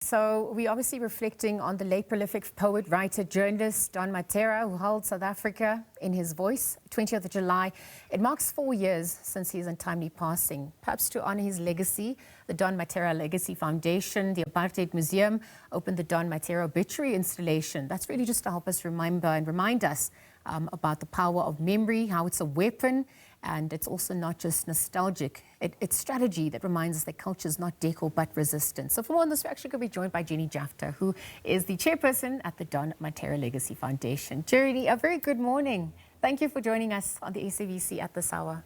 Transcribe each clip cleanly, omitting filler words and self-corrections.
So we're obviously reflecting on the late prolific poet, writer, journalist Don Mattera, who held South Africa in his voice. 20th of July, it marks 4 years since his untimely passing. Perhaps to honor his legacy, the Don Mattera Legacy Foundation, the Apartheid Museum, opened the Don Mattera Obituary Installation. That's really just to help us remember and remind us about the power of memory, how it's a weapon, and it's also not just nostalgic. It's strategy that reminds us that culture is not decor but resistance. So for more on this, we're actually going to be joined by Jenny Jeftha, who is the chairperson at the Don Mattera Legacy Foundation. Jenny, a very good morning. Thank you for joining us on the SABC at this hour.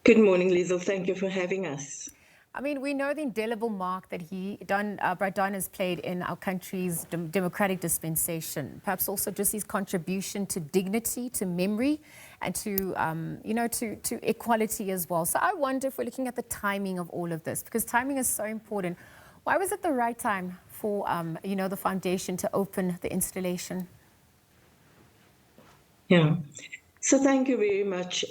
Good morning, Liesl. Thank you for having us. I mean, we know the indelible mark that Don has played in our country's democratic dispensation. Perhaps also just his contribution to dignity, to memory, and to, to equality as well. So I wonder if we're looking at the timing of all of this, because timing is so important. Why was it the right time for, the foundation to open the installation? Yeah. So thank you very much.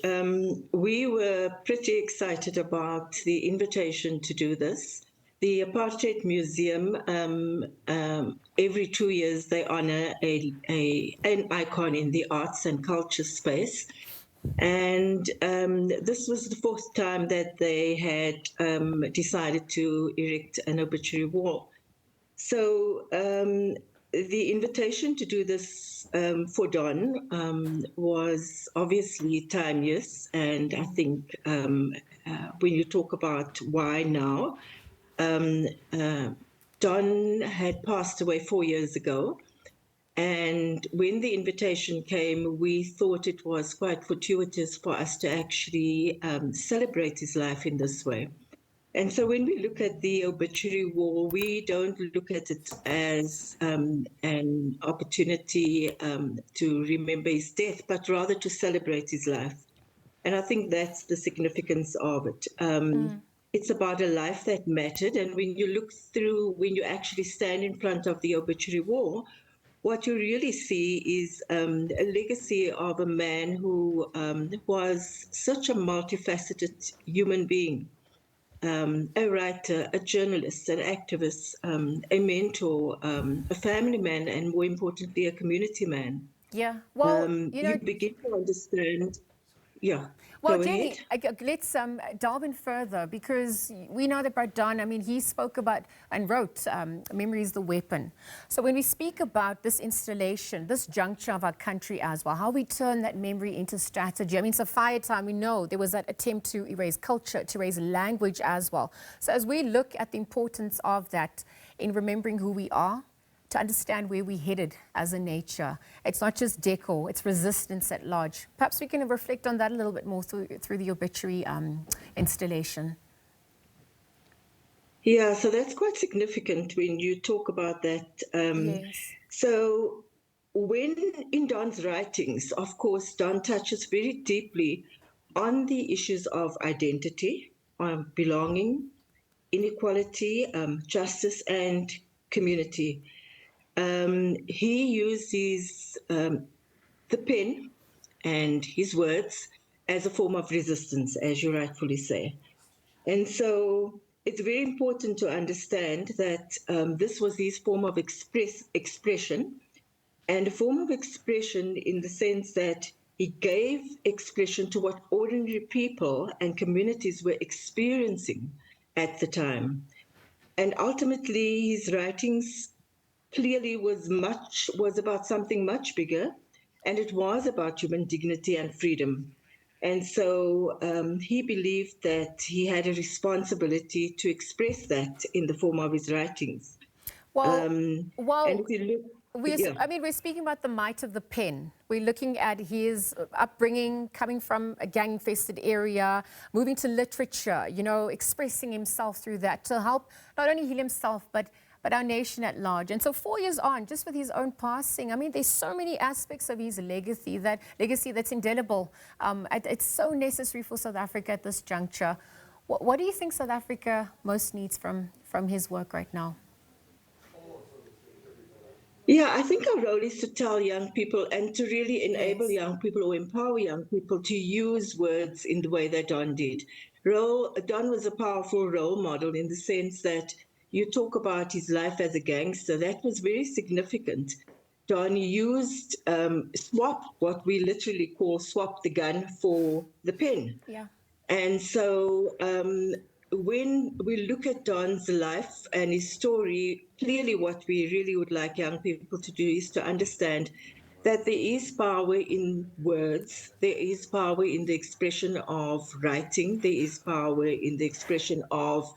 We were pretty excited about the invitation to do this. The Apartheid Museum, every 2 years, they honor an icon in the arts and culture space. And this was the fourth time that they had decided to erect an obituary wall. So the invitation to do this for Don was obviously timeless, and I think when you talk about why now, Don had passed away 4 years ago, and when the invitation came, we thought it was quite fortuitous for us to actually celebrate his life in this way. And so when we look at the obituary wall, we don't look at it as an opportunity to remember his death, but rather to celebrate his life. And I think that's the significance of it. It's about a life that mattered. And when you look through, when you actually stand in front of the obituary wall, what you really see is a legacy of a man who was such a multifaceted human being. A writer, a journalist, an activist, a mentor, a family man, and more importantly, a community man. Yeah, well, you begin to understand. Yeah. Well, Jenny, let's delve in further, because we know that Don, I mean, he spoke about and wrote, memory is the weapon. So when we speak about this installation, this juncture of our country as well, how we turn that memory into strategy. I mean, it's a fire time. We know there was that attempt to erase culture, to erase language as well. So as we look at the importance of that in remembering who we are, to understand where we're headed as a nature. It's not just decor, it's resistance at large. Perhaps we can reflect on that a little bit more through the obituary installation. Yeah, so that's quite significant when you talk about that. Yes. So when in Don's writings, of course, Don touches very deeply on the issues of identity, belonging, inequality, justice, and community. He uses the pen and his words as a form of resistance, as you rightfully say. And so it's very important to understand that this was his form of expression, and a form of expression in the sense that he gave expression to what ordinary people and communities were experiencing at the time. And ultimately, his writings clearly was about something much bigger, and it was about human dignity and freedom. And so he believed that he had a responsibility to express that in the form of his writings. And if you look, yeah. we're speaking about the might of the pen. We're looking at his upbringing, coming from a gang-infested area, moving to literature, expressing himself through that to help not only heal himself, but our nation at large. And so 4 years on, just with his own passing, I mean, there's so many aspects of his legacy that's indelible. It's so necessary for South Africa at this juncture. What do you think South Africa most needs from his work right now? Yeah, I think our role is to tell young people and to really enable young people or empower young people to use words in the way that Don did. Don was a powerful role model in the sense that you talk about his life as a gangster. That was very significant. Don used, what we literally call swap the gun for the pen. Yeah. And so when we look at Don's life and his story, clearly what we really would like young people to do is to understand that there is power in words, there is power in the expression of writing, there is power in the expression of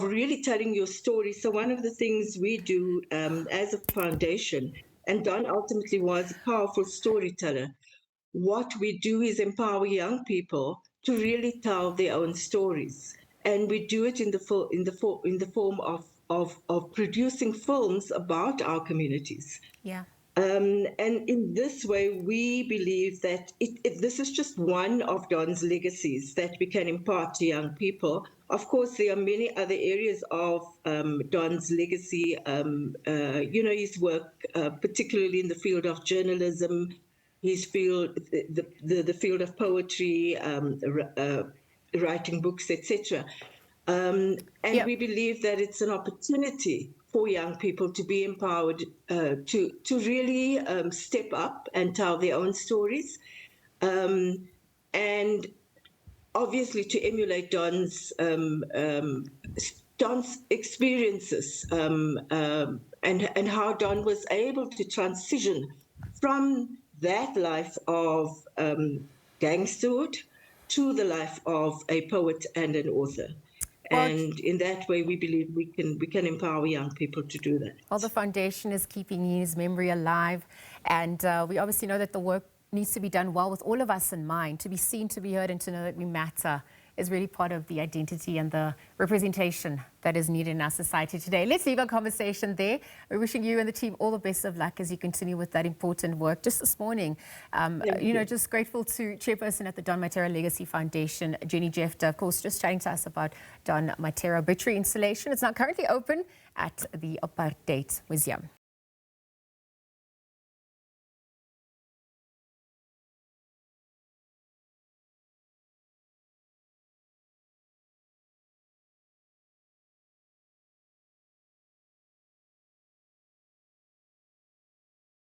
really telling your story. So one of the things we do as a foundation, and Don ultimately was a powerful storyteller, what we do is empower young people to really tell their own stories, and we do it in the form of producing films about our communities. Yeah. And in this way, we believe that this is just one of Don's legacies that we can impart to young people. Of course, there are many other areas of Don's legacy. His work, particularly in the field of journalism, his field, the field of poetry, writing books, etc. And Yep. we believe that it's an opportunity for young people to be empowered to really step up and tell their own stories, and obviously to emulate Don's experiences, and how Don was able to transition from that life of gangsterhood to the life of a poet and an author. Well, And in that way, we believe we can empower young people to do that. well, the foundation is keeping his memory alive, and we obviously know that the work needs to be done well with all of us in mind. To be seen, to be heard, and to know that we matter is really part of the identity and the representation that is needed in our society today. Let's leave our conversation there. We're wishing you and the team all the best of luck as you continue with that important work. Just this morning, just grateful to Chairperson at the Don Mattera Legacy Foundation, Jenny Jeftha, of course, just chatting to us about Don Mattera Obituary Installation. It's now currently open at the Apartheid Museum.